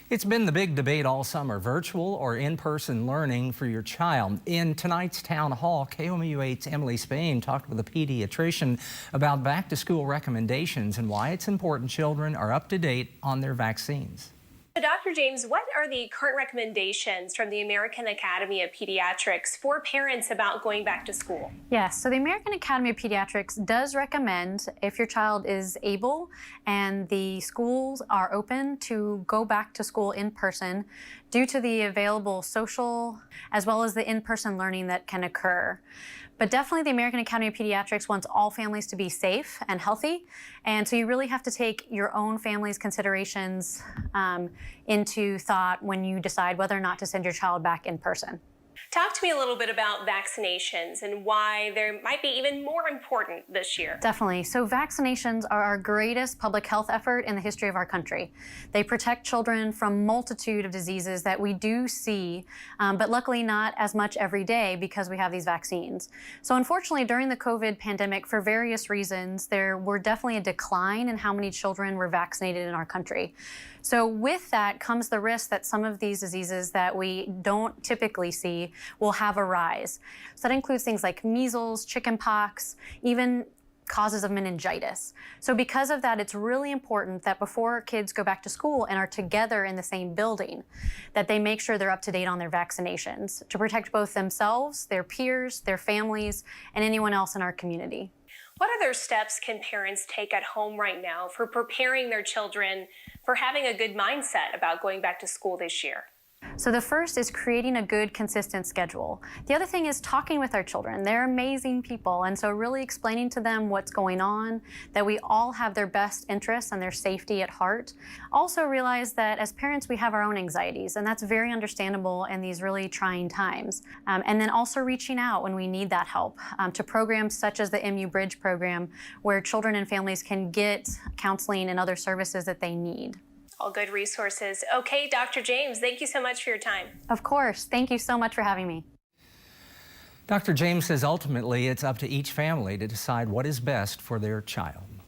It's been the big debate all summer, virtual or in-person learning for your child. In tonight's town hall, KOMU 8's Emily Spain talked with a pediatrician about back-to-school recommendations and why it's important children are up to date on their vaccines. Dr. James, what are the current recommendations from the American Academy of Pediatrics for parents about going back to school? Yes, so the American Academy of Pediatrics does recommend, if your child is able and the schools are open, to go back to school in person due to the available social as well as the in-person learning that can occur. But definitely the American Academy of Pediatrics wants all families to be safe and healthy. And so you really have to take your own family's considerations into thought when you decide whether or not to send your child back in person. Talk to me a little bit about vaccinations and why they might be even more important this year. Definitely. So vaccinations are our greatest public health effort in the history of our country. They protect children from a multitude of diseases that we do see, but luckily not as much every day because we have these vaccines. So unfortunately, during the COVID pandemic, for various reasons, there were definitely a decline in how many children were vaccinated in our country. So with that comes the risk that some of these diseases that we don't typically see will have a rise. So that includes things like measles, chickenpox, even causes of meningitis. So because of that, it's really important that before kids go back to school and are together in the same building, that they make sure they're up to date on their vaccinations to protect both themselves, their peers, their families, and anyone else in our community. What other steps can parents take at home right now for preparing their children for having a good mindset about going back to school this year? So the first is creating a good, consistent schedule. The other thing is talking with our children. They're amazing people, and so really explaining to them what's going on, that we all have their best interests and their safety at heart. Also realize that as parents, we have our own anxieties, and that's very understandable in these really trying times. And then also reaching out when we need that help to programs such as the MU Bridge program, where children and families can get counseling and other services that they need. All good resources. Okay, Dr. James, thank you so much for your time. Of course. Thank you so much for having me. Dr. James says ultimately it's up to each family to decide what is best for their child.